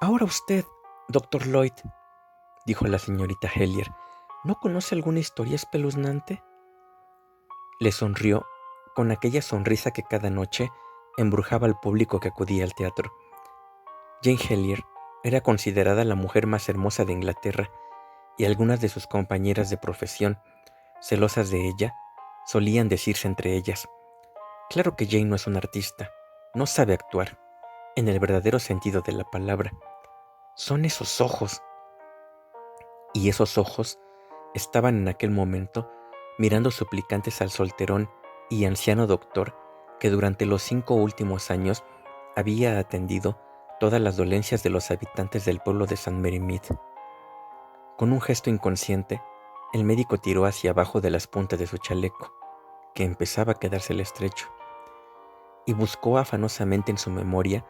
Ahora usted, doctor Lloyd, dijo la señorita Hellier, ¿no conoce alguna historia espeluznante? Le sonrió con aquella sonrisa que cada noche embrujaba al público que acudía al teatro. Jane Hellier era considerada la mujer más hermosa de Inglaterra y algunas de sus compañeras de profesión, celosas de ella, solían decirse entre ellas: claro que Jane no es una artista, no sabe actuar, en el verdadero sentido de la palabra. Son esos ojos. Y esos ojos estaban en aquel momento mirando suplicantes al solterón y anciano doctor que durante los 5 últimos años había atendido todas las dolencias de los habitantes del pueblo de St. Mary Mead. Con un gesto inconsciente, el médico tiró hacia abajo de las puntas de su chaleco, que empezaba a quedársele estrecho, y buscó afanosamente en su memoria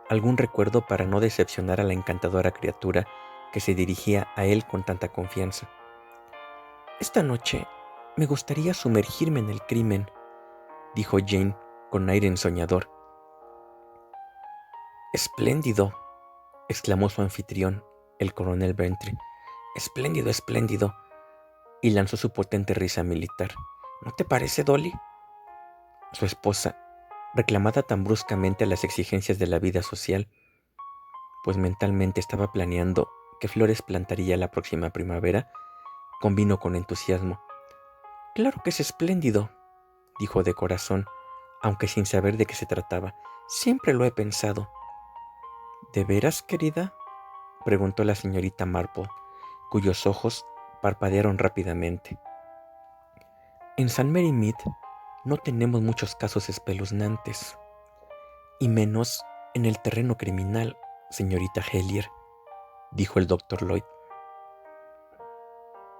algún recuerdo para no decepcionar a la encantadora criatura que se dirigía a él con tanta confianza. Esta noche me gustaría sumergirme en el crimen, dijo Jane con aire ensoñador. Espléndido, exclamó su anfitrión, el coronel Bentry. Espléndido, espléndido, y lanzó su potente risa militar. ¿No te parece, Dolly? Su esposa, reclamada tan bruscamente a las exigencias de la vida social, pues mentalmente estaba planeando qué flores plantaría la próxima primavera, convino con entusiasmo. Claro que es espléndido, dijo de corazón, aunque sin saber de qué se trataba. Siempre lo he pensado. ¿De veras, querida?, preguntó la señorita Marple, cuyos ojos parpadearon rápidamente. En St. Mary Mead no tenemos muchos casos espeluznantes, y menos en el terreno criminal, señorita Hellier, dijo el doctor Lloyd.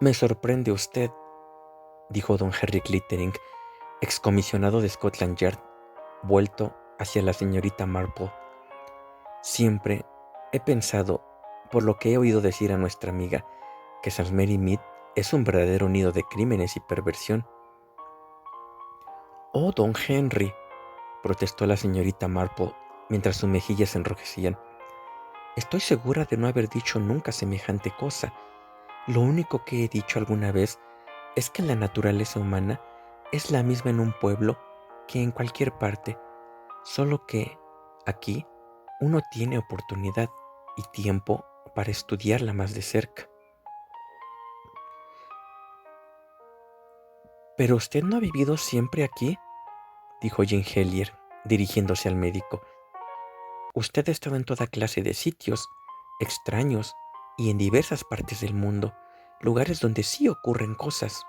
Me sorprende usted, dijo don Henry Clittering, excomisionado de Scotland Yard, vuelto hacia la señorita Marple. Siempre he pensado, por lo que he oído decir a nuestra amiga, que St. Mary Mead es un verdadero nido de crímenes y perversión. Oh, don Henry, protestó la señorita Marple mientras sus mejillas se enrojecían. Estoy segura de no haber dicho nunca semejante cosa. Lo único que he dicho alguna vez es que la naturaleza humana es la misma en un pueblo que en cualquier parte, solo que aquí uno tiene oportunidad y tiempo para estudiarla más de cerca. ¿Pero usted no ha vivido siempre aquí?, dijo Jane Hellier, dirigiéndose al médico. Usted ha estado en toda clase de sitios extraños y en diversas partes del mundo, lugares donde sí ocurren cosas.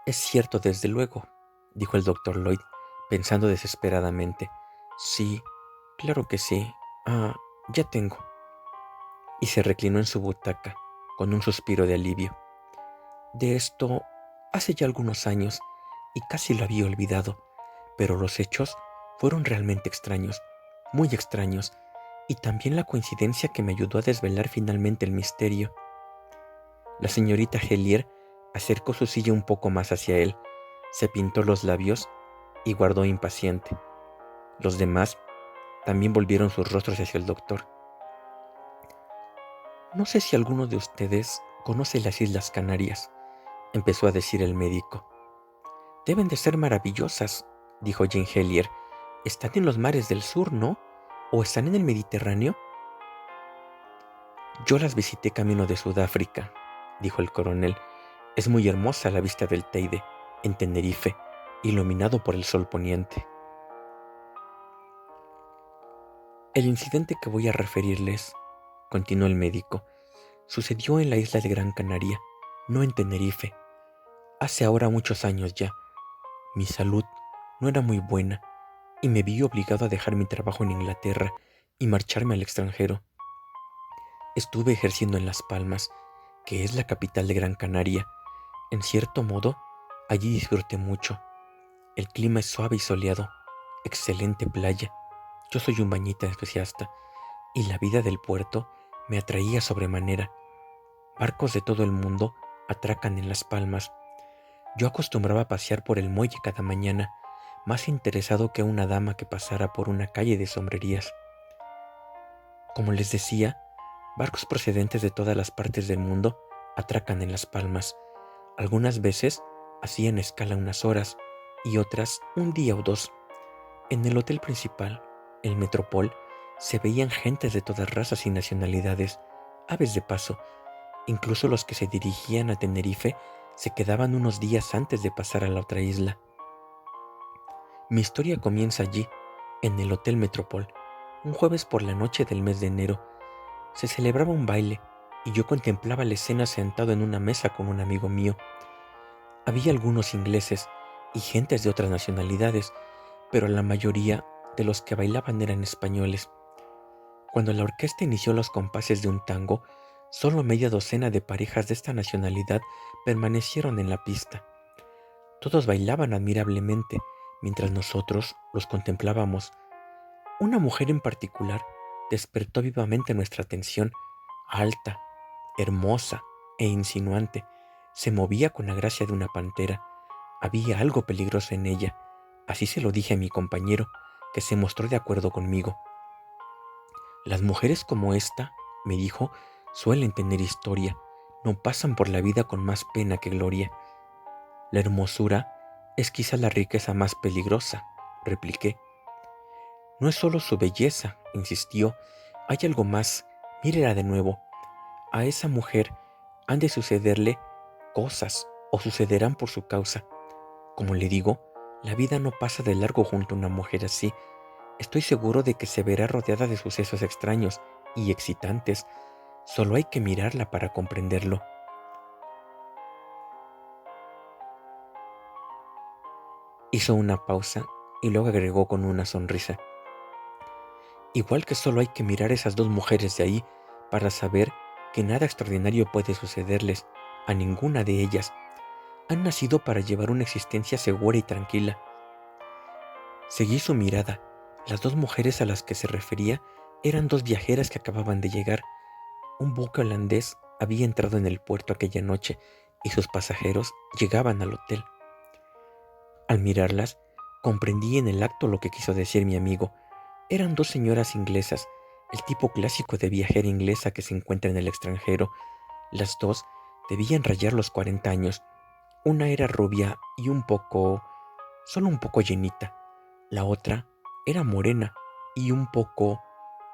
Es cierto, desde luego, dijo el doctor Lloyd, pensando desesperadamente. Sí, claro que sí. Ya tengo. Y se reclinó en su butaca, con un suspiro de alivio. De esto hace ya algunos años, y casi lo había olvidado, pero los hechos fueron realmente extraños, muy extraños, y también la coincidencia que me ayudó a desvelar finalmente el misterio. La señorita Hellier acercó su silla un poco más hacia él, se pintó los labios y guardó impaciente. Los demás también volvieron sus rostros hacia el doctor. No sé si alguno de ustedes conoce las Islas Canarias, empezó a decir el médico. Deben de ser maravillosas, dijo Jane Hellier. Están en los mares del sur, ¿no? ¿O están en el Mediterráneo? Yo las visité camino de Sudáfrica, dijo el coronel. Es muy hermosa la vista del Teide, en Tenerife, iluminado por el sol poniente. El incidente que voy a referirles, continuó el médico, sucedió en la isla de Gran Canaria, no en Tenerife. Hace ahora muchos años ya. Mi salud no era muy buena y me vi obligado a dejar mi trabajo en Inglaterra y marcharme al extranjero. Estuve ejerciendo en Las Palmas, que es la capital de Gran Canaria. En cierto modo, allí disfruté mucho. El clima es suave y soleado, excelente playa. Yo soy un bañista entusiasta y la vida del puerto me atraía sobremanera. Barcos de todo el mundo atracan en Las Palmas. Yo acostumbraba a pasear por el muelle cada mañana, más interesado que una dama que pasara por una calle de sombrerías. Como les decía, barcos procedentes de todas las partes del mundo atracan en Las Palmas. Algunas veces hacían escala unas horas y otras un día o dos. En el hotel principal, el Metropol, se veían gentes de todas razas y nacionalidades, aves de paso. Incluso los que se dirigían a Tenerife se quedaban unos días antes de pasar a la otra isla. Mi historia comienza allí, en el Hotel Metropol. Un jueves por la noche del mes de enero, se celebraba un baile y yo contemplaba la escena sentado en una mesa con un amigo mío. Había algunos ingleses y gentes de otras nacionalidades, pero la mayoría de los que bailaban eran españoles. Cuando la orquesta inició los compases de un tango, solo media docena de parejas de esta nacionalidad permanecieron en la pista. Todos bailaban admirablemente, mientras nosotros los contemplábamos. Una mujer en particular despertó vivamente nuestra atención, alta, hermosa e insinuante. Se movía con la gracia de una pantera. Había algo peligroso en ella. Así se lo dije a mi compañero, que se mostró de acuerdo conmigo. Las mujeres como esta, me dijo, suelen tener historia, no pasan por la vida con más pena que gloria. La hermosura es quizá la riqueza más peligrosa, repliqué. No es solo su belleza, insistió, hay algo más, mírela de nuevo. A esa mujer han de sucederle cosas o sucederán por su causa. Como le digo, la vida no pasa de largo junto a una mujer así. Estoy seguro de que se verá rodeada de sucesos extraños y excitantes. Solo hay que mirarla para comprenderlo. Hizo una pausa y luego agregó con una sonrisa. Igual que solo hay que mirar esas dos mujeres de ahí para saber que nada extraordinario puede sucederles a ninguna de ellas. Han nacido para llevar una existencia segura y tranquila. Seguí su mirada. Las dos mujeres a las que se refería eran dos viajeras que acababan de llegar. Un buque holandés había entrado en el puerto aquella noche y sus pasajeros llegaban al hotel. Al mirarlas, comprendí en el acto lo que quiso decir mi amigo. Eran dos señoras inglesas, el tipo clásico de viajera inglesa que se encuentra en el extranjero. Las dos debían rayar los 40 años. Una era rubia y solo un poco llenita. La otra era morena y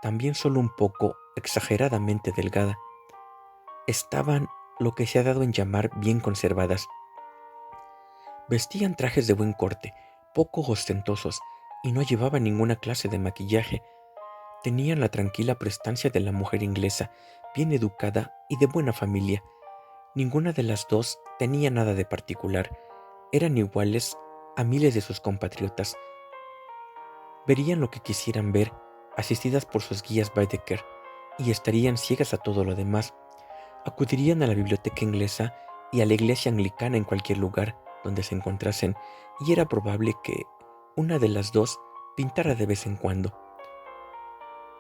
también solo un poco, exageradamente delgada. Estaban lo que se ha dado en llamar bien conservadas. Vestían trajes de buen corte, poco ostentosos, y no llevaban ninguna clase de maquillaje. Tenían la tranquila prestancia de la mujer inglesa, bien educada y de buena familia. Ninguna de las dos tenía nada de particular. Eran iguales a miles de sus compatriotas. Verían lo que quisieran ver, asistidas por sus guías Baedeker, y estarían ciegas a todo lo demás. Acudirían a la biblioteca inglesa y a la iglesia anglicana en cualquier lugar donde se encontrasen, y era probable que una de las dos pintara de vez en cuando.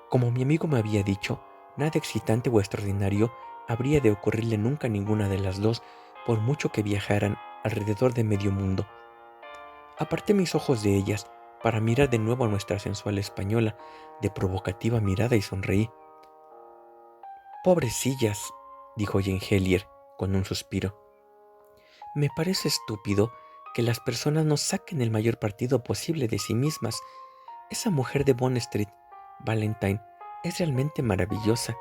Como mi amigo me había dicho, nada excitante o extraordinario habría de ocurrirle nunca a ninguna de las dos, por mucho que viajaran alrededor de medio mundo. Aparté mis ojos de ellas para mirar de nuevo a nuestra sensual española, de provocativa mirada, y sonreí. «Pobrecillas», dijo Jane Helier con un suspiro. «Me parece estúpido que las personas no saquen el mayor partido posible de sí mismas. Esa mujer de Bond Street, Valentine, es realmente maravillosa.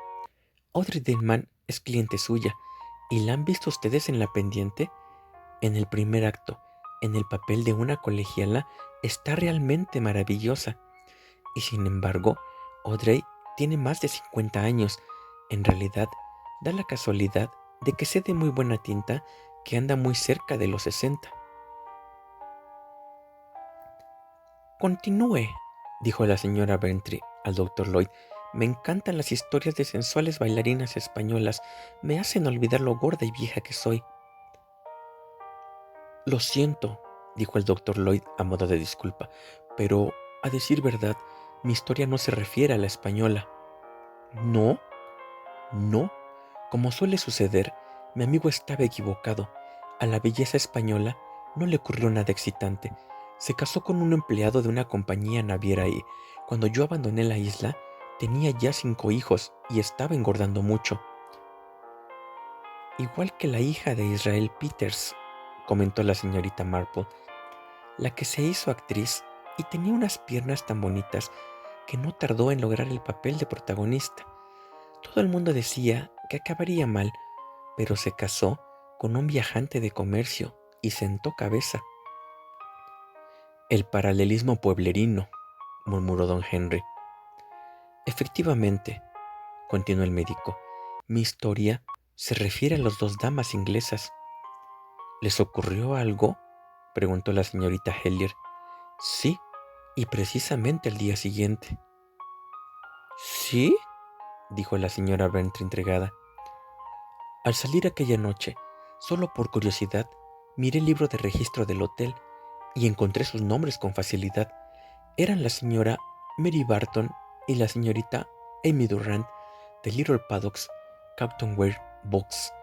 Audrey Delman es cliente suya. ¿Y la han visto ustedes en la pendiente? En el primer acto, en el papel de una colegiala, está realmente maravillosa. Y sin embargo, Audrey tiene más de 50 años. En realidad, da la casualidad de que sé de muy buena tinta que anda muy cerca de los 60. «Continúe», dijo la señora Bentry al doctor Lloyd. «Me encantan las historias de sensuales bailarinas españolas. Me hacen olvidar lo gorda y vieja que soy». «Lo siento», dijo el doctor Lloyd a modo de disculpa, «pero, a decir verdad, mi historia no se refiere a la española». «¿No?» «No. Como suele suceder, mi amigo estaba equivocado. A la belleza española no le ocurrió nada excitante. Se casó con un empleado de una compañía naviera y, cuando yo abandoné la isla, Tenía ya 5 hijos y estaba engordando mucho. Igual que la hija de Israel Peters, comentó la señorita Marple, la que se hizo actriz y tenía unas piernas tan bonitas que no tardó en lograr el papel de protagonista. Todo el mundo decía que acabaría mal, pero se casó con un viajante de comercio y sentó cabeza. El paralelismo pueblerino, murmuró don Henry. Efectivamente, continuó el médico, mi historia se refiere a las 2 damas inglesas. ¿Les ocurrió algo?, preguntó la señorita Hellier. Sí, y precisamente al día siguiente. ¿Sí?, dijo la señora Bentry intrigada. Al salir aquella noche, solo por curiosidad, miré el libro de registro del hotel y encontré sus nombres con facilidad. Eran la señora Mary Barton y la señorita Amy Durrant de Little Paddocks, Captain Ware Books.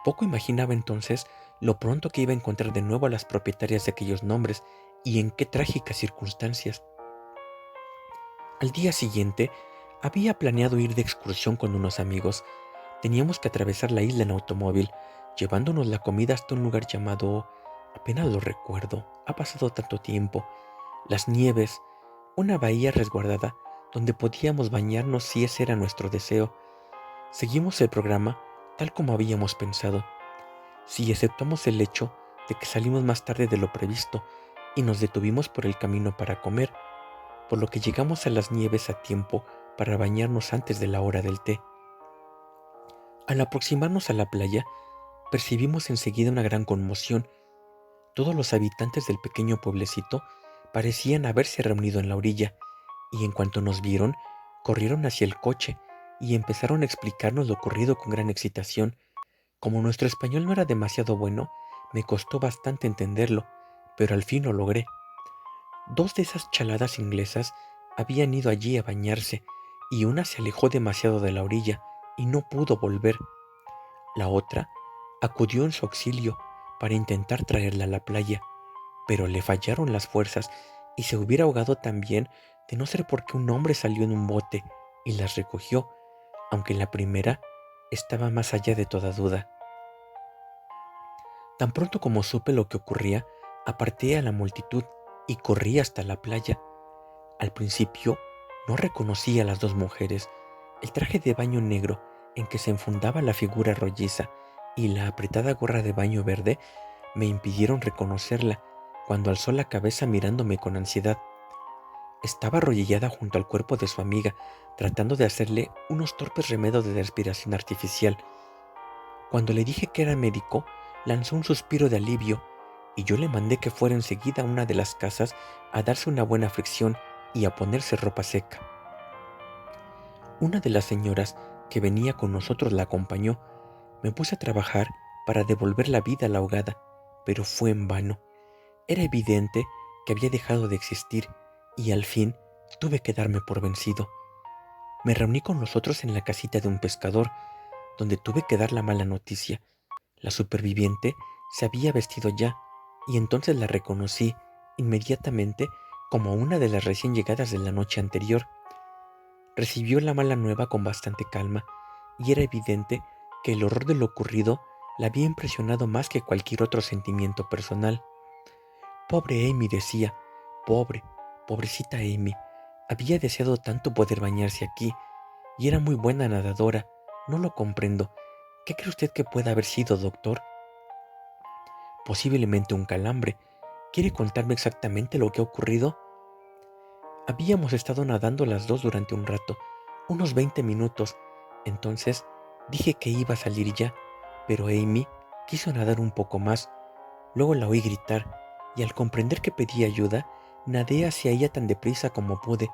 Poco imaginaba entonces lo pronto que iba a encontrar de nuevo a las propietarias de aquellos nombres y en qué trágicas circunstancias. Al día siguiente, había planeado ir de excursión con unos amigos. Teníamos que atravesar la isla en automóvil, llevándonos la comida hasta un lugar llamado... apenas lo recuerdo, ha pasado tanto tiempo. Las Nieves, una bahía resguardada donde podíamos bañarnos si ese era nuestro deseo. Seguimos el programa tal como habíamos pensado, si exceptuamos el hecho de que salimos más tarde de lo previsto y nos detuvimos por el camino para comer, por lo que llegamos a las Nieves a tiempo para bañarnos antes de la hora del té. Al aproximarnos a la playa, percibimos enseguida una gran conmoción. Todos los habitantes del pequeño pueblecito parecían haberse reunido en la orilla, y en cuanto nos vieron, corrieron hacia el coche y empezaron a explicarnos lo ocurrido con gran excitación. Como nuestro español no era demasiado bueno, me costó bastante entenderlo, pero al fin lo logré. 2 de esas chaladas inglesas habían ido allí a bañarse, y una se alejó demasiado de la orilla y no pudo volver. La otra acudió en su auxilio para intentar traerla a la playa, pero le fallaron las fuerzas y se hubiera ahogado también de no ser porque un hombre salió en un bote y las recogió, aunque la primera estaba más allá de toda duda. Tan pronto como supe lo que ocurría, aparté a la multitud y corrí hasta la playa. Al principio no reconocí a las 2 mujeres. El traje de baño negro en que se enfundaba la figura rolliza y la apretada gorra de baño verde me impidieron reconocerla cuando alzó la cabeza mirándome con ansiedad. Estaba arrodillada junto al cuerpo de su amiga, tratando de hacerle unos torpes remedios de respiración artificial. Cuando le dije que era médico, lanzó un suspiro de alivio y yo le mandé que fuera enseguida a una de las casas a darse una buena fricción y a ponerse ropa seca. Una de las señoras que venía con nosotros la acompañó. Me puse a trabajar para devolver la vida a la ahogada, pero fue en vano. Era evidente que había dejado de existir y al fin tuve que darme por vencido. Me reuní con los otros en la casita de un pescador, donde tuve que dar la mala noticia. La superviviente se había vestido ya, y entonces la reconocí inmediatamente como una de las recién llegadas de la noche anterior. Recibió la mala nueva con bastante calma, y era evidente que el horror de lo ocurrido la había impresionado más que cualquier otro sentimiento personal. Pobre Amy, decía, pobrecita Amy, había deseado tanto poder bañarse aquí, y era muy buena nadadora. No lo comprendo. ¿Qué cree usted que pueda haber sido, doctor? Posiblemente un calambre. ¿Quiere contarme exactamente lo que ha ocurrido? Habíamos estado nadando las 2 durante un rato, unos 20 minutos. Entonces dije que iba a salir ya, pero Amy quiso nadar un poco más. Luego la oí gritar, y al comprender que pedía ayuda, nadé hacia ella tan deprisa como pude.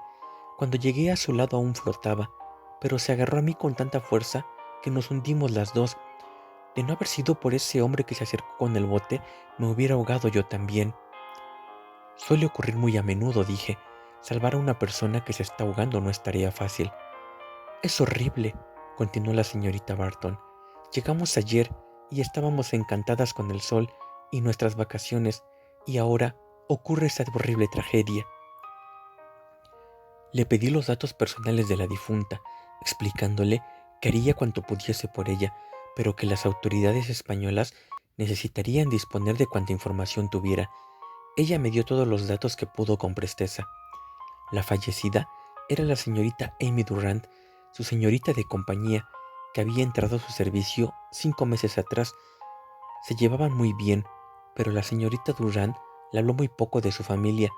Cuando llegué a su lado aún flotaba, pero se agarró a mí con tanta fuerza que nos hundimos las 2. De no haber sido por ese hombre que se acercó con el bote, me hubiera ahogado yo también. Suele ocurrir muy a menudo, dije. Salvar a una persona que se está ahogando no es tarea fácil. Es horrible, continuó la señorita Barton. Llegamos ayer y estábamos encantadas con el sol y nuestras vacaciones, y ahora ocurre esta horrible tragedia. Le pedí los datos personales de la difunta, explicándole que haría cuanto pudiese por ella, pero que las autoridades españolas necesitarían disponer de cuanta información tuviera. Ella me dio todos los datos que pudo con presteza. La fallecida era la señorita Amy Durrant, su señorita de compañía, que había entrado a su servicio 5 meses atrás. Se llevaban muy bien, pero la señorita Durrant le habló muy poco de su familia.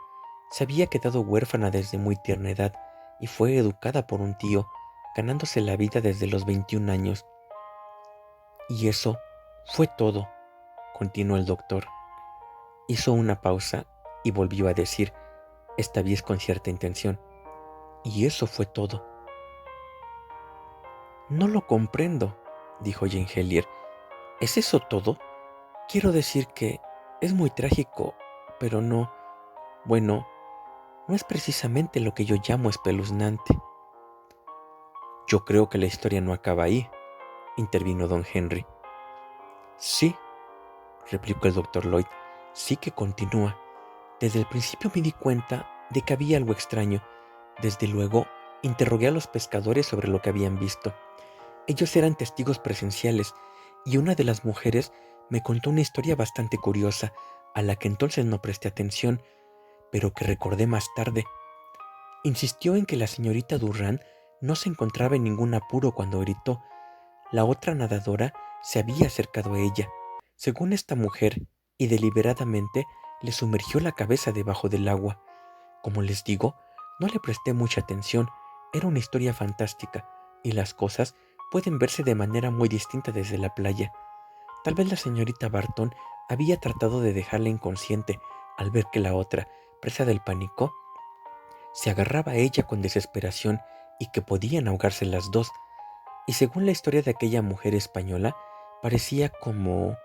Se había quedado huérfana desde muy tierna edad y fue educada por un tío, ganándose la vida desde los 21 años. Y eso fue todo, continuó el doctor. Hizo una pausa y volvió a decir, esta vez con cierta intención, y eso fue todo. No lo comprendo, dijo Jane Hellier. ¿Es eso todo? Quiero decir que es muy trágico, pero no, bueno, no es precisamente lo que yo llamo espeluznante. Yo creo que la historia no acaba ahí, intervino don Henry. Sí, replicó el doctor Lloyd, sí que continúa. Desde el principio me di cuenta de que había algo extraño. Desde luego, interrogué a los pescadores sobre lo que habían visto. Ellos eran testigos presenciales, y una de las mujeres me contó una historia bastante curiosa, a la que entonces no presté atención, pero que recordé más tarde. Insistió en que la señorita Durrant no se encontraba en ningún apuro cuando gritó. La otra nadadora se había acercado a ella, según esta mujer, y deliberadamente le sumergió la cabeza debajo del agua. Como les digo, no le presté mucha atención, era una historia fantástica, y las cosas pueden verse de manera muy distinta desde la playa. Tal vez la señorita Barton había tratado de dejarla inconsciente al ver que la otra, presa del pánico, se agarraba a ella con desesperación y que podían ahogarse las dos. Y según la historia de aquella mujer española, parecía como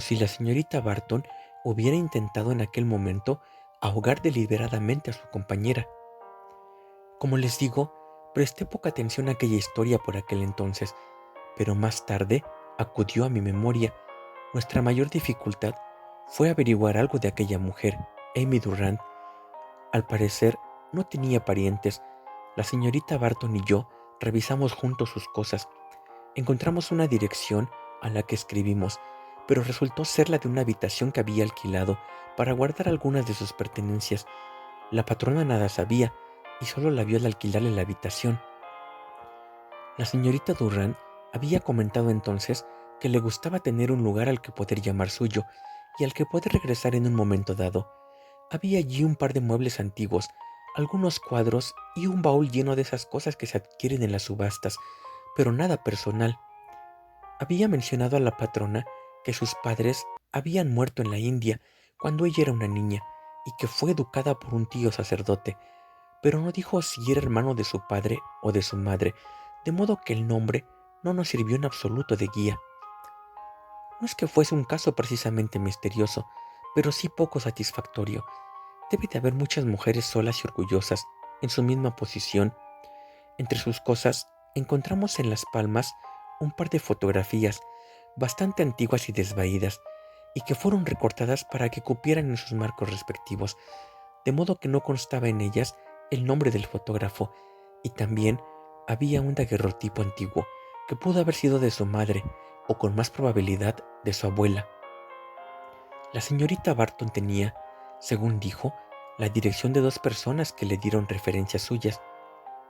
si la señorita Barton hubiera intentado en aquel momento ahogar deliberadamente a su compañera. Como les digo, presté poca atención a aquella historia por aquel entonces, pero más tarde acudió a mi memoria. Nuestra mayor dificultad fue averiguar algo de aquella mujer, Amy Durrant. Al parecer, no tenía parientes. La señorita Barton y yo revisamos juntos sus cosas. Encontramos una dirección a la que escribimos, pero resultó ser la de una habitación que había alquilado para guardar algunas de sus pertenencias. La patrona nada sabía y solo la vio al alquilarle la habitación. La señorita Durrant había comentado entonces que le gustaba tener un lugar al que poder llamar suyo y al que poder regresar en un momento dado. Había allí un par de muebles antiguos, algunos cuadros y un baúl lleno de esas cosas que se adquieren en las subastas, pero nada personal. Había mencionado a la patrona que sus padres habían muerto en la India cuando ella era una niña y que fue educada por un tío sacerdote, pero no dijo si era hermano de su padre o de su madre, de modo que el nombre no nos sirvió en absoluto de guía. No es que fuese un caso precisamente misterioso, pero sí poco satisfactorio. Debe de haber muchas mujeres solas y orgullosas en su misma posición. Entre sus cosas encontramos en las palmas un par de fotografías bastante antiguas y desvaídas, y que fueron recortadas para que cupieran en sus marcos respectivos, de modo que no constaba en ellas el nombre del fotógrafo, y también había un daguerrotipo antiguo que pudo haber sido de su madre o con más probabilidad de su abuela. La señorita Barton tenía, según dijo, la dirección de 2 personas que le dieron referencias suyas.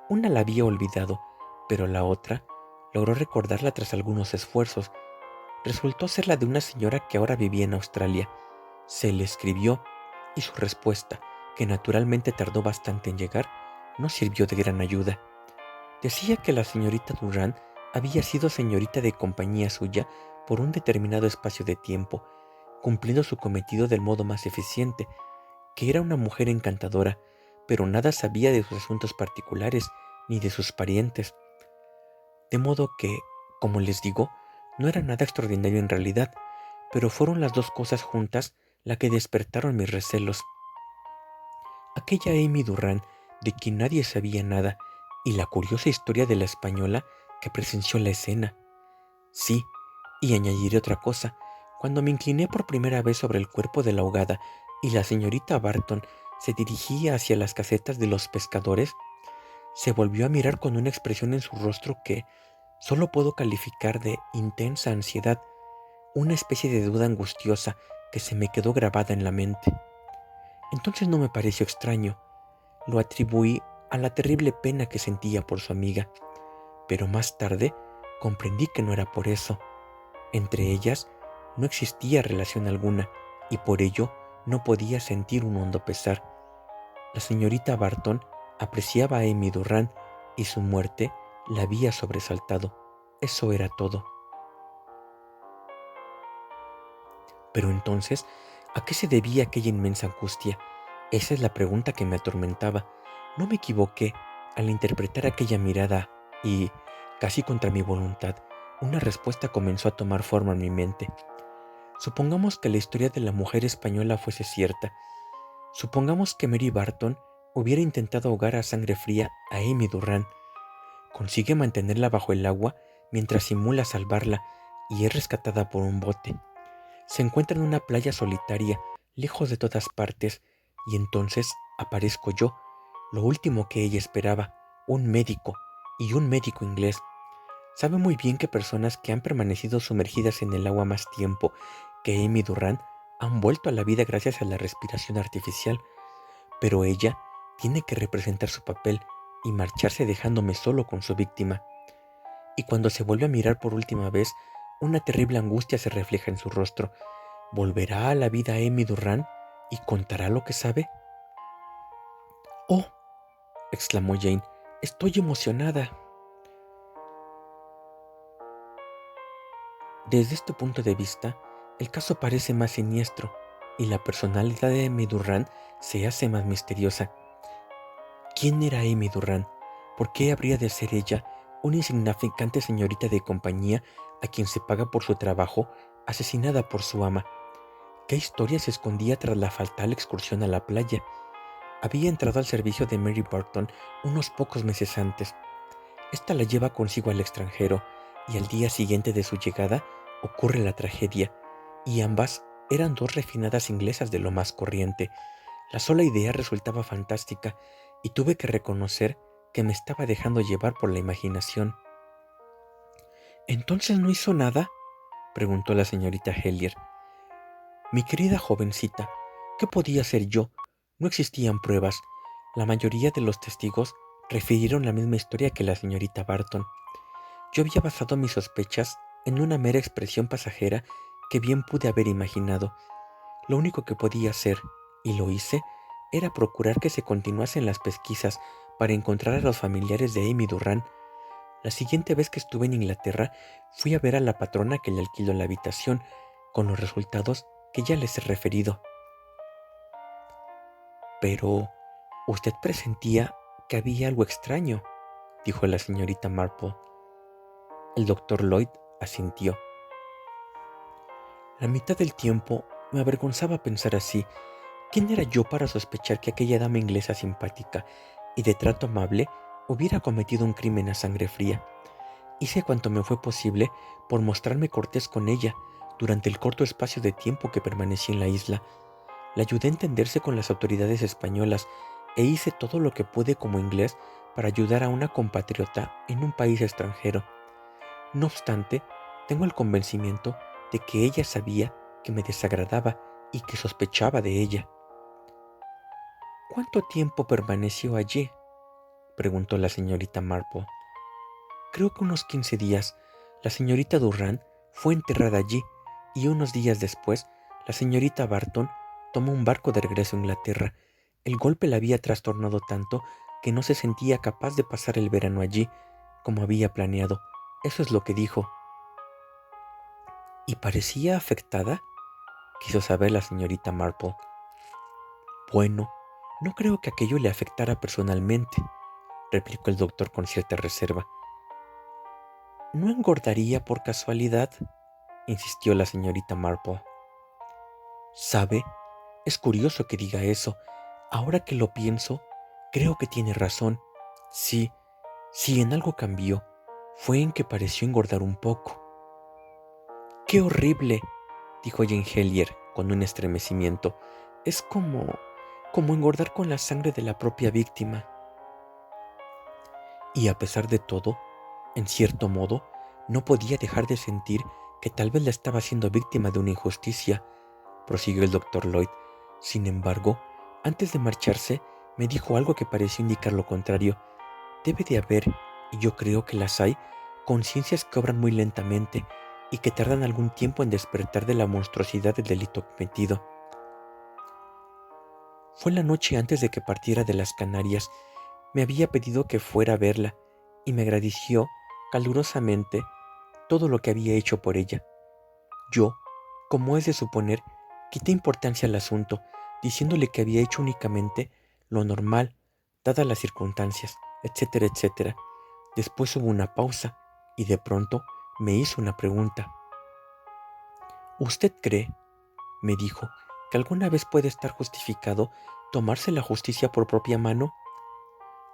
Una la había olvidado, pero la otra logró recordarla tras algunos esfuerzos. Resultó ser la de una señora que ahora vivía en Australia. Se le escribió y su respuesta, que naturalmente tardó bastante en llegar, no sirvió de gran ayuda. Decía que la señorita Durrant había sido señorita de compañía suya por un determinado espacio de tiempo, cumpliendo su cometido del modo más eficiente, que era una mujer encantadora, pero nada sabía de sus asuntos particulares ni de sus parientes. De modo que, como les digo, no era nada extraordinario en realidad, pero fueron las 2 cosas juntas las que despertaron mis recelos. Aquella Amy Durrant, de quien nadie sabía nada, y la curiosa historia de la española que presenció la escena. Sí, y añadiré otra cosa. Cuando me incliné por primera vez sobre el cuerpo de la ahogada y la señorita Barton se dirigía hacia las casetas de los pescadores, Se volvió a mirar con una expresión en su rostro que solo puedo calificar de intensa ansiedad, una especie de duda angustiosa que se me quedó grabada en la mente. Entonces no me pareció extraño, lo atribuí a la terrible pena que sentía por su amiga, pero más tarde comprendí que no era por eso. Entre ellas no existía relación alguna y por ello no podía sentir un hondo pesar. La señorita Barton apreciaba a Amy Durrant y su muerte la había sobresaltado. Eso era todo. Pero entonces, ¿a qué se debía aquella inmensa angustia? Esa es la pregunta que me atormentaba. No me equivoqué al interpretar aquella mirada y, casi contra mi voluntad, una respuesta comenzó a tomar forma en mi mente. Supongamos que la historia de la mujer española fuese cierta. Supongamos que Mary Barton hubiera intentado ahogar a sangre fría a Amy Durrant. Consigue mantenerla bajo el agua mientras simula salvarla y es rescatada por un bote. Se encuentra en una playa solitaria, lejos de todas partes, y entonces aparezco yo, lo último que ella esperaba, un médico, y un médico inglés. Sabe muy bien que personas que han permanecido sumergidas en el agua más tiempo que Amy Durrant han vuelto a la vida gracias a la respiración artificial, pero ella tiene que representar su papel y marcharse dejándome solo con su víctima. Y cuando se vuelve a mirar por última vez, una terrible angustia se refleja en su rostro. ¿Volverá a la vida Amy Durrant y contará lo que sabe? ¡Oh!, exclamó Jane. Estoy emocionada. Desde este punto de vista, el caso parece más siniestro y la personalidad de Amy Durrant se hace más misteriosa. ¿Quién era Amy Durrant? ¿Por qué habría de ser ella, una insignificante señorita de compañía a quien se paga por su trabajo, asesinada por su ama? ¿Qué historia se escondía tras la fatal excursión a la playa? Había entrado al servicio de Mary Barton unos pocos meses antes. Esta la lleva consigo al extranjero y al día siguiente de su llegada ocurre la tragedia, y ambas eran dos refinadas inglesas de lo más corriente. La sola idea resultaba fantástica y tuve que reconocer que me estaba dejando llevar por la imaginación. ¿Entonces no hizo nada?, preguntó la señorita Hellier. Mi querida jovencita, ¿qué podía hacer yo? No existían pruebas. La mayoría de los testigos refirieron la misma historia que la señorita Barton. Yo había basado mis sospechas en una mera expresión pasajera que bien pude haber imaginado. Lo único que podía hacer, y lo hice, era procurar que se continuasen las pesquisas para encontrar a los familiares de Amy Durrant. La siguiente vez que estuve en Inglaterra, fui a ver a la patrona que le alquiló la habitación, con los resultados que ya les he referido. Pero usted presentía que había algo extraño, dijo la señorita Marple. El doctor Lloyd asintió. La mitad del tiempo me avergonzaba pensar así. ¿Quién era yo para sospechar que aquella dama inglesa simpática y de trato amable hubiera cometido un crimen a sangre fría? Hice cuanto me fue posible por mostrarme cortés con ella durante el corto espacio de tiempo que permanecí en la isla. La ayudé a entenderse con las autoridades españolas e hice todo lo que pude como inglés para ayudar a una compatriota en un país extranjero. No obstante, tengo el convencimiento de que ella sabía que me desagradaba y que sospechaba de ella. ¿Cuánto tiempo permaneció allí?, preguntó la señorita Marple. Creo que unos 15 días. La señorita Durrant fue enterrada allí y unos días después la señorita Barton tomó un barco de regreso a Inglaterra. El golpe la había trastornado tanto que no se sentía capaz de pasar el verano allí como había planeado. Eso es lo que dijo. ¿Y parecía afectada?, quiso saber la señorita Marple. Bueno, no creo que aquello le afectara personalmente, replicó el doctor con cierta reserva. ¿No engordaría por casualidad?, insistió la señorita Marple. ¿Sabe? Es curioso que diga eso. Ahora que lo pienso, creo que tiene razón. Sí, en algo cambió, fue en que pareció engordar un poco. ¡Qué horrible!, dijo Jane Hellier con un estremecimiento. Es como engordar con la sangre de la propia víctima. Y a pesar de todo, en cierto modo, no podía dejar de sentir que tal vez la estaba siendo víctima de una injusticia, prosiguió el doctor Lloyd. Sin embargo, antes de marcharse, me dijo algo que pareció indicar lo contrario. Debe de haber, y yo creo que las hay, conciencias que obran muy lentamente y que tardan algún tiempo en despertar de la monstruosidad del delito cometido. Fue la noche antes de que partiera de las Canarias. Me había pedido que fuera a verla y me agradeció calurosamente todo lo que había hecho por ella. Yo, como es de suponer, quité importancia al asunto, diciéndole que había hecho únicamente lo normal, dadas las circunstancias, etcétera, etcétera. Después hubo una pausa y de pronto me hizo una pregunta. ¿Usted cree, me dijo, que alguna vez puede estar justificado tomarse la justicia por propia mano?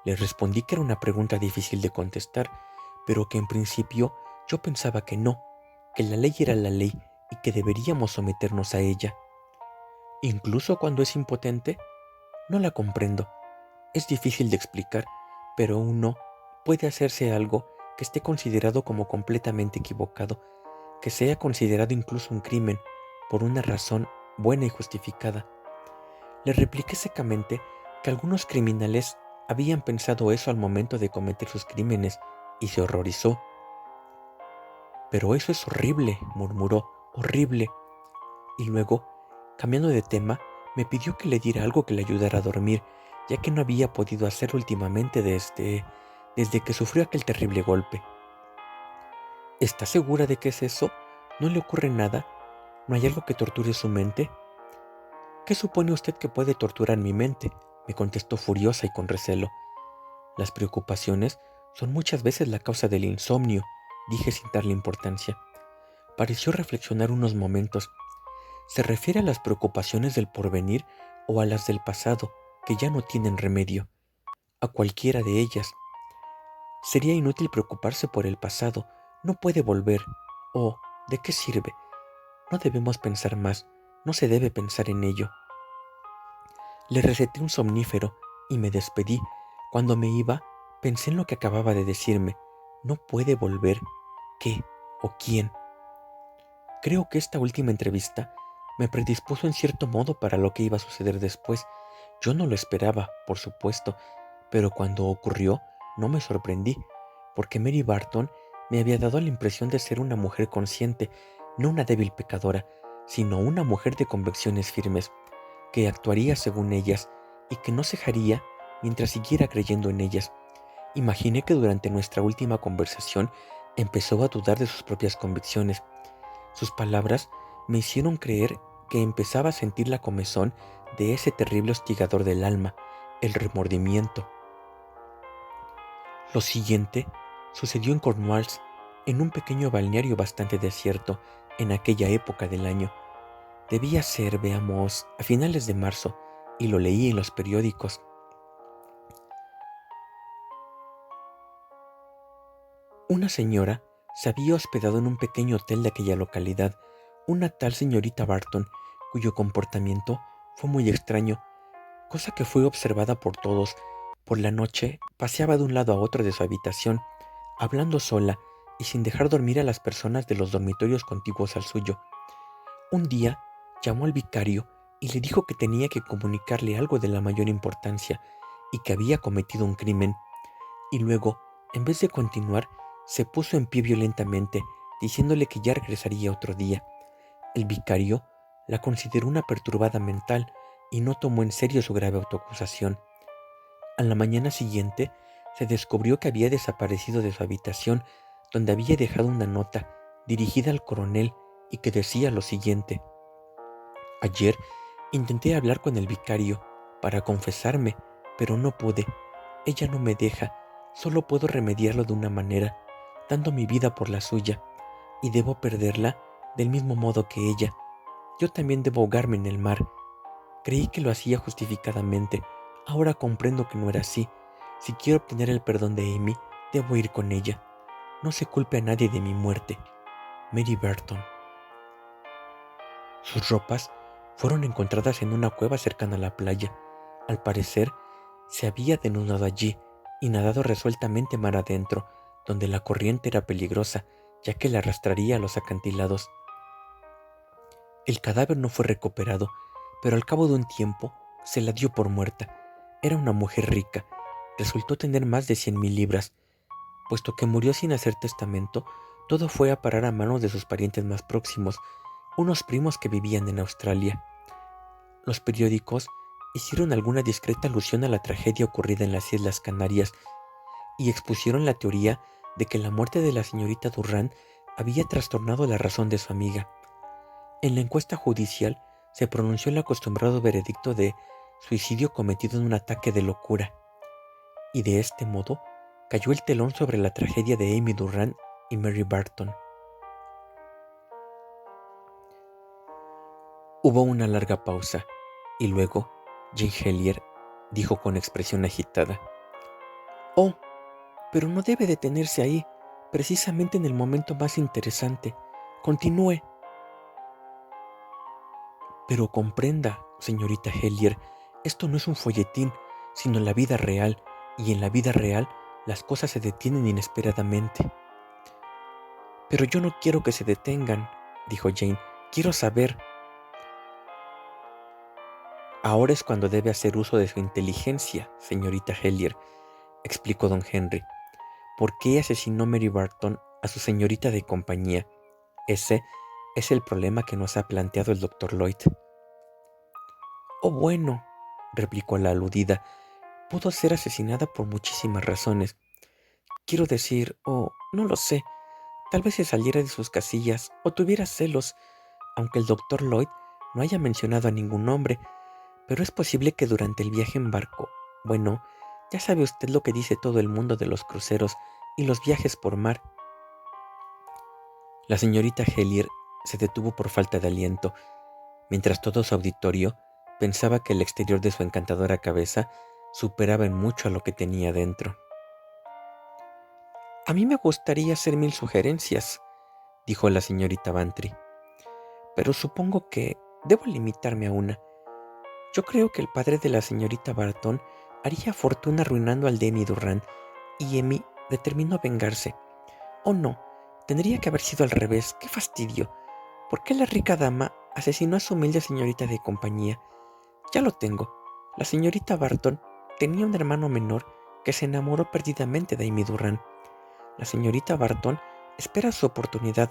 Le respondí que era una pregunta difícil de contestar, pero que en principio yo pensaba que no, que la ley era la ley y que deberíamos someternos a ella. Incluso cuando es impotente, no la comprendo. Es difícil de explicar, pero uno puede hacerse algo que esté considerado como completamente equivocado, que sea considerado incluso un crimen, por una razón buena y justificada. Le repliqué secamente que algunos criminales habían pensado eso al momento de cometer sus crímenes y se horrorizó. «Pero eso es horrible», murmuró, «horrible». Y luego, cambiando de tema, me pidió que le diera algo que le ayudara a dormir, ya que no había podido hacerlo últimamente desde que sufrió aquel terrible golpe. «¿Está segura de que es eso? ¿No le ocurre nada? ¿No hay algo que torture su mente?» «¿Qué supone usted que puede torturar mi mente?», me contestó furiosa y con recelo. «Las preocupaciones son muchas veces la causa del insomnio», dije sin darle importancia. Pareció reflexionar unos momentos. ¿Se refiere a las preocupaciones del porvenir o a las del pasado, que ya no tienen remedio? A cualquiera de ellas. Sería inútil preocuparse por el pasado, no puede volver. Oh, ¿de qué sirve? No debemos pensar más, no se debe pensar en ello. Le receté un somnífero y me despedí. Cuando me iba, pensé en lo que acababa de decirme. No puede volver. ¿Qué o quién? Creo que esta última entrevista me predispuso en cierto modo para lo que iba a suceder después. Yo no lo esperaba, por supuesto, pero cuando ocurrió no me sorprendí, porque Mary Barton me había dado la impresión de ser una mujer consciente, no una débil pecadora, sino una mujer de convicciones firmes, que actuaría según ellas y que no cejaría mientras siguiera creyendo en ellas. Imaginé que durante nuestra última conversación empezó a dudar de sus propias convicciones. Sus palabras me hicieron creer que empezaba a sentir la comezón de ese terrible hostigador del alma, el remordimiento. Lo siguiente sucedió en Cornwalls, en un pequeño balneario bastante desierto en aquella época del año. Debía ser, veamos, a finales de marzo, y lo leí en los periódicos. Una señora se había hospedado en un pequeño hotel de aquella localidad, una tal señorita Barton, cuyo comportamiento fue muy extraño, cosa que fue observada por todos. Por la noche paseaba de un lado a otro de su habitación, hablando sola y sin dejar dormir a las personas de los dormitorios contiguos al suyo. Un día llamó al vicario y le dijo que tenía que comunicarle algo de la mayor importancia y que había cometido un crimen. Y luego, en vez de continuar, se puso en pie violentamente, diciéndole que ya regresaría otro día. El vicario la consideró una perturbada mental y no tomó en serio su grave autoacusación. A la mañana siguiente, se descubrió que había desaparecido de su habitación, donde había dejado una nota dirigida al coronel y que decía lo siguiente: «Ayer intenté hablar con el vicario para confesarme, pero no pude. Ella no me deja. Solo puedo remediarlo de una manera, dando mi vida por la suya, y debo perderla del mismo modo que ella. Yo también debo ahogarme en el mar». Creí que lo hacía justificadamente. Ahora comprendo que no era así. Si quiero obtener el perdón de Amy, debo ir con ella. No se culpe a nadie de mi muerte. Mary Barton. Sus ropas fueron encontradas en una cueva cercana a la playa. Al parecer, se había desnudado allí y nadado resueltamente mar adentro, donde la corriente era peligrosa, ya que la arrastraría a los acantilados. El cadáver no fue recuperado, pero al cabo de un tiempo se la dio por muerta. Era una mujer rica. Resultó tener más de 100,000 libras. Puesto que murió sin hacer testamento, todo fue a parar a manos de sus parientes más próximos, unos primos que vivían en Australia. Los periódicos hicieron alguna discreta alusión a la tragedia ocurrida en las Islas Canarias y expusieron la teoría de que la muerte de la señorita Durrant había trastornado la razón de su amiga. En la encuesta judicial se pronunció el acostumbrado veredicto de suicidio cometido en un ataque de locura, y de este modo cayó el telón sobre la tragedia de Amy Durrant y Mary Barton. Hubo una larga pausa, y luego Jane Hellyer dijo con expresión agitada: «Oh, pero no debe detenerse ahí, precisamente en el momento más interesante. Continúe». «Pero comprenda, señorita Hellyer, esto no es un folletín, sino la vida real, y en la vida real las cosas se detienen inesperadamente». «Pero yo no quiero que se detengan», dijo Jane. «Quiero saber». «Ahora es cuando debe hacer uso de su inteligencia, señorita Hellyer», explicó don Henry. «¿Por qué asesinó Mary Barton a su señorita de compañía? Ese es el problema que nos ha planteado el doctor Lloyd». «Oh, bueno», replicó la aludida, «pudo ser asesinada por muchísimas razones. Quiero decir, no lo sé, tal vez se saliera de sus casillas o tuviera celos, aunque el doctor Lloyd no haya mencionado a ningún hombre, pero es posible que durante el viaje en barco, bueno, ya sabe usted lo que dice todo el mundo de los cruceros y los viajes por mar». La señorita Hellyer se detuvo por falta de aliento, mientras todo su auditorio pensaba que el exterior de su encantadora cabeza superaba en mucho a lo que tenía dentro. «A mí me gustaría hacer 1000 sugerencias», dijo la señorita Bantry, «pero supongo que debo limitarme a una. Yo creo que el padre de la señorita Barton haría fortuna arruinando al de Amy Durrant, y Amy determinó vengarse. Oh no, tendría que haber sido al revés. ¡Qué fastidio! ¿Por qué la rica dama asesinó a su humilde señorita de compañía? Ya lo tengo. La señorita Barton tenía un hermano menor que se enamoró perdidamente de Amy Durrant. La señorita Barton espera su oportunidad.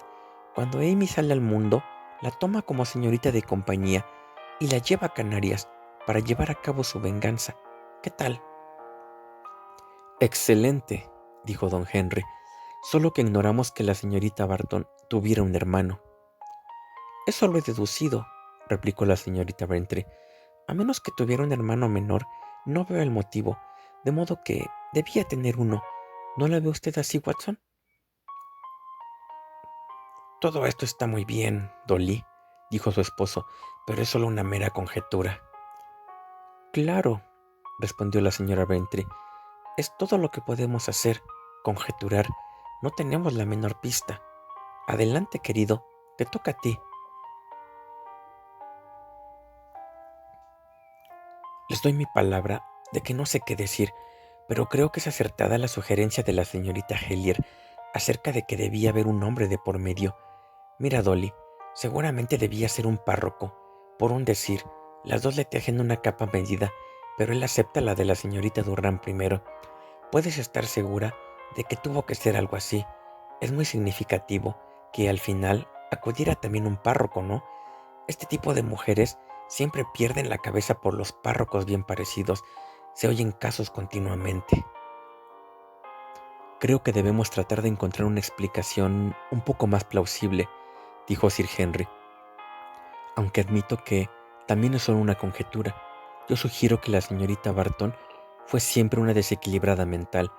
Cuando Amy sale al mundo, la toma como señorita de compañía y la lleva a Canarias para llevar a cabo su venganza. ¿Qué tal?» «Excelente», dijo don Henry, «solo que ignoramos que la señorita Barton tuviera un hermano». «Eso lo he deducido», replicó la señorita Bantry. «A menos que tuviera un hermano menor, no veo el motivo, de modo que debía tener uno. ¿No la ve usted así, Watson?» «Todo esto está muy bien, Dolly», dijo su esposo, «pero es solo una mera conjetura». «Claro», respondió la señora Bantry, «es todo lo que podemos hacer, conjeturar. No tenemos la menor pista. Adelante, querido, te toca a ti». «Les doy mi palabra de que no sé qué decir, pero creo que es acertada la sugerencia de la señorita Hellyer acerca de que debía haber un hombre de por medio. Mira, Dolly, seguramente debía ser un párroco. Por un decir, las dos le tejen una capa medida, pero él acepta la de la señorita Durrant primero. Puedes estar segura de que tuvo que ser algo así. Es muy significativo que al final acudiera también un párroco, ¿no? Este tipo de mujeres siempre pierden la cabeza por los párrocos bien parecidos. Se oyen casos continuamente». «Creo que debemos tratar de encontrar una explicación un poco más plausible», dijo Sir Henry, «aunque admito que también es solo una conjetura. Yo sugiero que la señorita Barton fue siempre una desequilibrada mental.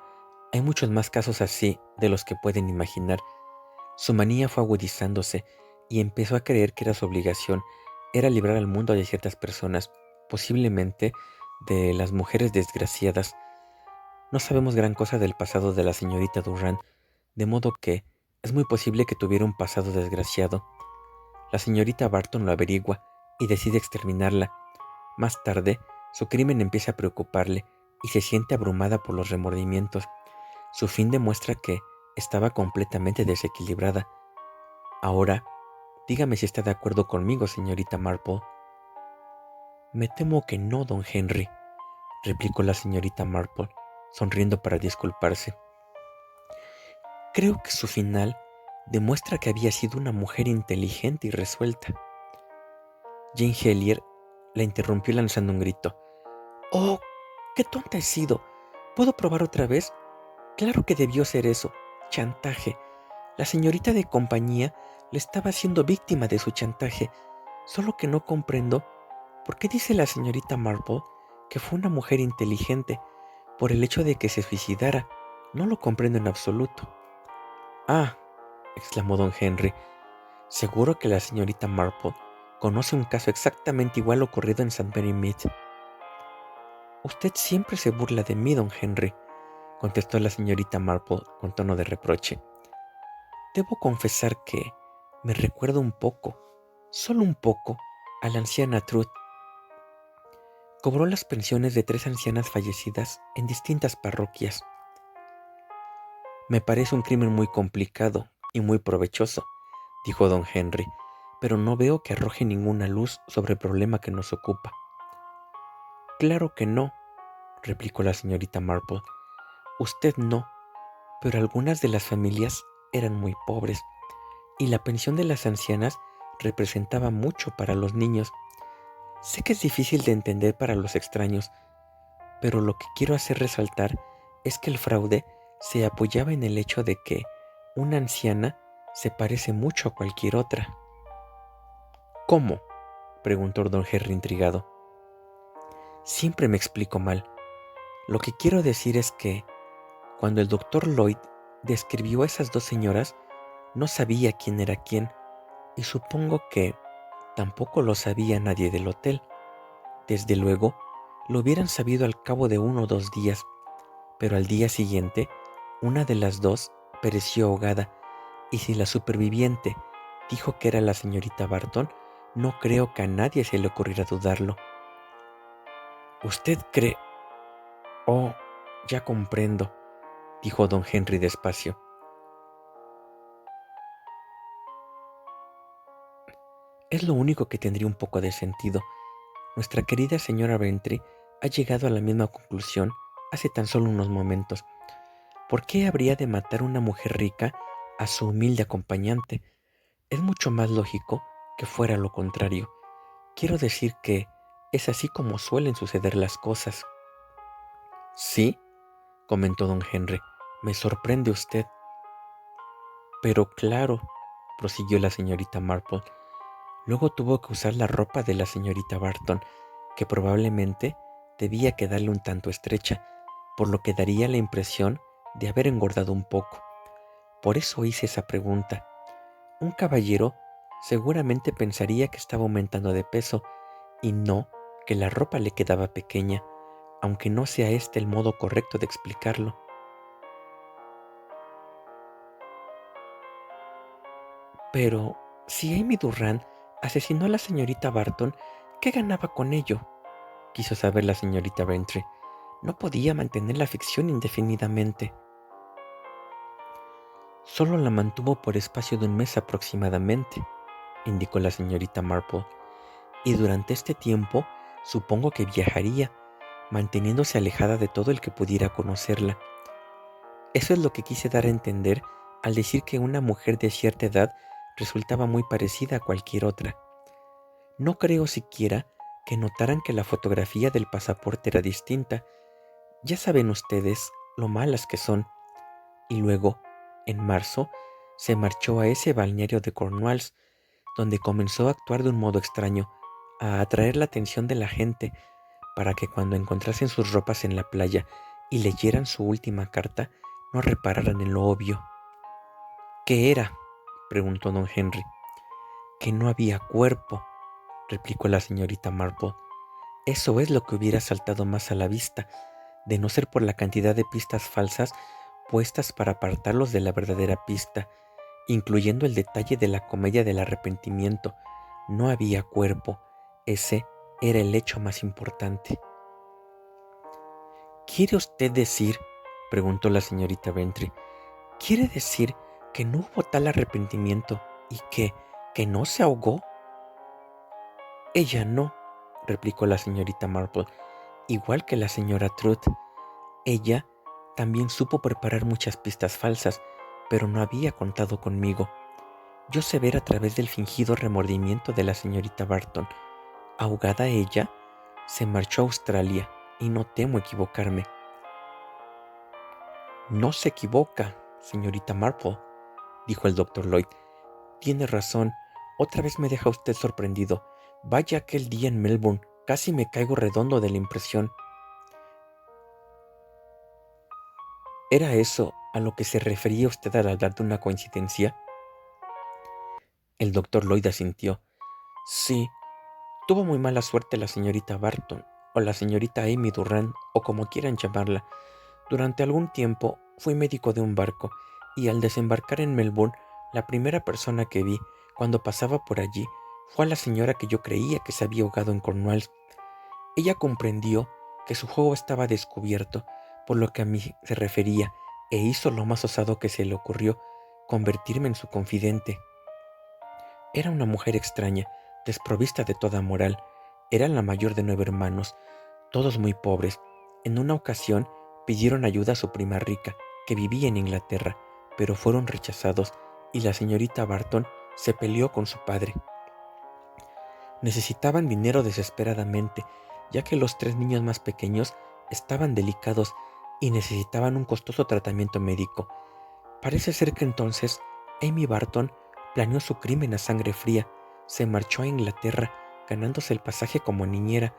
Hay muchos más casos así de los que pueden imaginar. Su manía fue agudizándose y empezó a creer que era su obligación era librar al mundo de ciertas personas, posiblemente de las mujeres desgraciadas. No sabemos gran cosa del pasado de la señorita Durrant, de modo que es muy posible que tuviera un pasado desgraciado. La señorita Barton lo averigua y decide exterminarla. Más tarde, su crimen empieza a preocuparle y se siente abrumada por los remordimientos. Su fin demuestra que estaba completamente desequilibrada. Ahora, dígame si está de acuerdo conmigo, señorita Marple. Me temo que no, don Henry, replicó la señorita Marple, sonriendo para disculparse. Creo que su final demuestra que había sido una mujer inteligente y resuelta. Jane Hellier la interrumpió lanzando un grito. ¡Oh, qué tonta he sido! ¿Puedo probar otra vez? Claro que debió ser eso, chantaje. La señorita de compañía le estaba haciendo víctima de su chantaje, solo que no comprendo por qué dice la señorita Marple que fue una mujer inteligente por el hecho de que se suicidara. No lo comprendo en absoluto. Ah, exclamó don Henry, seguro que la señorita Marple conoce un caso exactamente igual ocurrido en St. Mary Mead. Usted siempre se burla de mí, don Henry, contestó la señorita Marple con tono de reproche. Debo confesar que me recuerdo un poco, solo un poco, a la anciana Truth. Cobró las pensiones de 3 ancianas fallecidas en distintas parroquias. Me parece un crimen muy complicado y muy provechoso, dijo don Henry, pero no veo que arroje ninguna luz sobre el problema que nos ocupa. Claro que no, replicó la señorita Marple. Usted no, pero algunas de las familias eran muy pobres y la pensión de las ancianas representaba mucho para los niños. Sé que es difícil de entender para los extraños, pero lo que quiero hacer resaltar es que el fraude se apoyaba en el hecho de que una anciana se parece mucho a cualquier otra. ¿Cómo?, preguntó don Henry intrigado. Siempre me explico mal. Lo que quiero decir es que, cuando el doctor Lloyd describió a esas 2 señoras, no sabía quién era quién, y supongo que tampoco lo sabía nadie del hotel. Desde luego, lo hubieran sabido al cabo de 1 o 2 días, pero al día siguiente, una de las 2 pereció ahogada, y si la superviviente dijo que era la señorita Barton, no creo que a nadie se le ocurriera dudarlo. ¿Usted cree? Oh, ya comprendo, dijo don Henry despacio. Es lo único que tendría un poco de sentido. Nuestra querida señora Bentry ha llegado a la misma conclusión hace tan solo unos momentos. ¿Por qué habría de matar una mujer rica a su humilde acompañante? Es mucho más lógico que fuera lo contrario. Quiero decir que es así como suelen suceder las cosas. Sí, comentó don Henry, me sorprende usted. Pero claro, prosiguió la señorita Marple, luego tuvo que usar la ropa de la señorita Barton, que probablemente debía quedarle un tanto estrecha, por lo que daría la impresión de haber engordado un poco. Por eso hice esa pregunta. Un caballero seguramente pensaría que estaba aumentando de peso y no que la ropa le quedaba pequeña, aunque no sea este el modo correcto de explicarlo. Pero si Amy Durrant asesinó a la señorita Barton, ¿qué ganaba con ello?, quiso saber la señorita Bentry. No podía mantener la ficción indefinidamente. Solo la mantuvo por espacio de 1 mes aproximadamente, indicó la señorita Marple, y durante este tiempo supongo que viajaría, manteniéndose alejada de todo el que pudiera conocerla. Eso es lo que quise dar a entender al decir que una mujer de cierta edad resultaba muy parecida a cualquier otra. No creo siquiera que notaran que la fotografía del pasaporte era distinta. Ya saben ustedes lo malas que son. Y luego, en marzo, se marchó a ese balneario de Cornwalls, donde comenzó a actuar de un modo extraño, a atraer la atención de la gente, para que cuando encontrasen sus ropas en la playa y leyeran su última carta, no repararan en lo obvio. ¿Qué era?, preguntó don Henry. Que no había cuerpo, replicó la señorita Marple. Eso es lo que hubiera saltado más a la vista, de no ser por la cantidad de pistas falsas puestas para apartarlos de la verdadera pista, incluyendo el detalle de la comedia del arrepentimiento. No había cuerpo. Ese era el hecho más importante. ¿Quiere usted decir, preguntó la señorita Bentry, quiere decir que no hubo tal arrepentimiento y que no se ahogó? Ella no, replicó la señorita Marple, igual que la señora Truth. Ella también supo preparar muchas pistas falsas, pero no había contado conmigo. Yo sé ver a través del fingido remordimiento de la señorita Barton. Ahogada ella, se marchó a Australia, y no temo equivocarme. No se equivoca, señorita Marple, dijo el doctor Lloyd. Tiene razón, otra vez me deja usted sorprendido. Vaya aquel día en Melbourne, casi me caigo redondo de la impresión. ¿Era eso a lo que se refería usted al hablar de una coincidencia? El doctor Lloyd asintió. Sí, tuvo muy mala suerte la señorita Barton, o la señorita Amy Durrant, o como quieran llamarla. Durante algún tiempo fui médico de un barco, y al desembarcar en Melbourne, la primera persona que vi cuando pasaba por allí fue a la señora que yo creía que se había ahogado en Cornwalls. Ella comprendió que su juego estaba descubierto, por lo que a mí se refería, e hizo lo más osado que se le ocurrió, convertirme en su confidente. Era una mujer extraña, desprovista de toda moral. Era la mayor de 9 hermanos, todos muy pobres. En una ocasión pidieron ayuda a su prima rica, que vivía en Inglaterra, pero fueron rechazados y la señorita Barton se peleó con su padre. Necesitaban dinero desesperadamente, ya que los 3 niños más pequeños estaban delicados y necesitaban un costoso tratamiento médico. Parece ser que entonces Amy Barton planeó su crimen a sangre fría, se marchó a Inglaterra ganándose el pasaje como niñera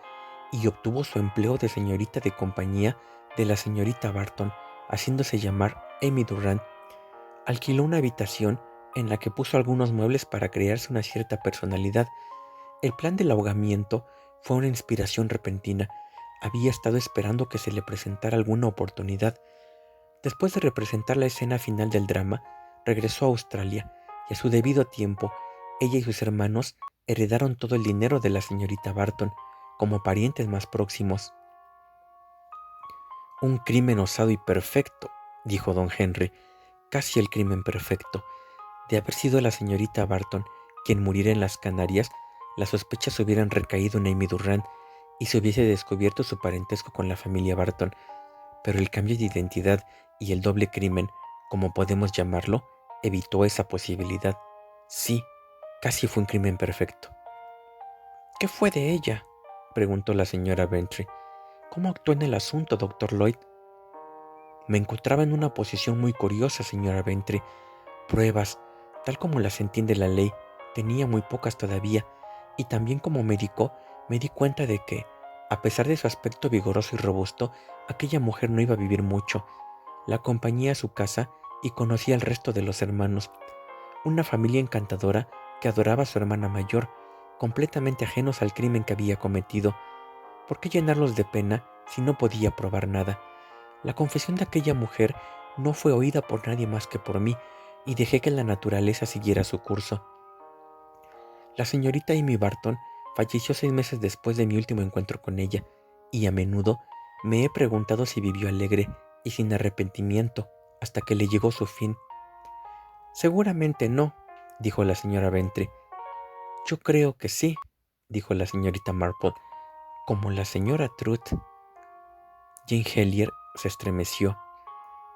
y obtuvo su empleo de señorita de compañía de la señorita Barton, haciéndose llamar Amy Durrant. Alquiló una habitación en la que puso algunos muebles para crearse una cierta personalidad. El plan del ahogamiento fue una inspiración repentina. Había estado esperando que se le presentara alguna oportunidad. Después de representar la escena final del drama, regresó a Australia y a su debido tiempo, ella y sus hermanos heredaron todo el dinero de la señorita Barton, como parientes más próximos. Un crimen osado y perfecto, dijo don Henry, casi el crimen perfecto. De haber sido la señorita Barton quien muriera en las Canarias, las sospechas hubieran recaído en Amy Durrant y se hubiese descubierto su parentesco con la familia Barton. Pero el cambio de identidad y el doble crimen, como podemos llamarlo, evitó esa posibilidad. Sí, casi fue un crimen perfecto. ¿Qué fue de ella?, preguntó la señora Bentry. ¿Cómo actuó en el asunto, doctor Lloyd? Me encontraba en una posición muy curiosa, señora Bentry. Pruebas, tal como las entiende la ley, tenía muy pocas todavía, y también como médico me di cuenta de que, a pesar de su aspecto vigoroso y robusto, aquella mujer no iba a vivir mucho. La acompañé a su casa y conocí al resto de los hermanos, una familia encantadora que adoraba a su hermana mayor, completamente ajenos al crimen que había cometido. ¿Por qué llenarlos de pena si no podía probar nada? La confesión de aquella mujer no fue oída por nadie más que por mí, y dejé que la naturaleza siguiera su curso. La señorita Amy Barton falleció 6 meses después de mi último encuentro con ella, y a menudo me he preguntado si vivió alegre y sin arrepentimiento hasta que le llegó su fin. Seguramente no, dijo la señora Bentry. Yo creo que sí, dijo la señorita Marple, como la señora Truth. Jane Hellyer se estremeció.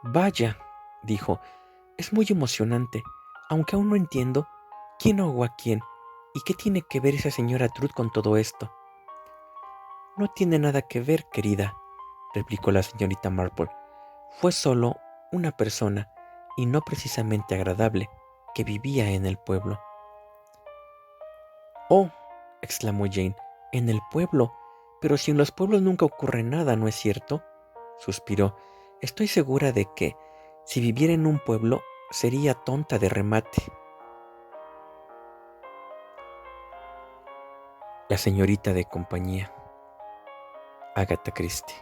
Vaya, dijo, es muy emocionante, aunque aún no entiendo quién ahogó a quién y qué tiene que ver esa señora Truth con todo esto. No tiene nada que ver, querida, replicó la señorita Marple. Fue solo una persona, y no precisamente agradable, que vivía en el pueblo. Oh, exclamó Jane, en el pueblo. Pero si en los pueblos nunca ocurre nada, ¿no es cierto? Suspiró. Estoy segura de que, si viviera en un pueblo, sería tonta de remate. La señorita de compañía. Agatha Christie.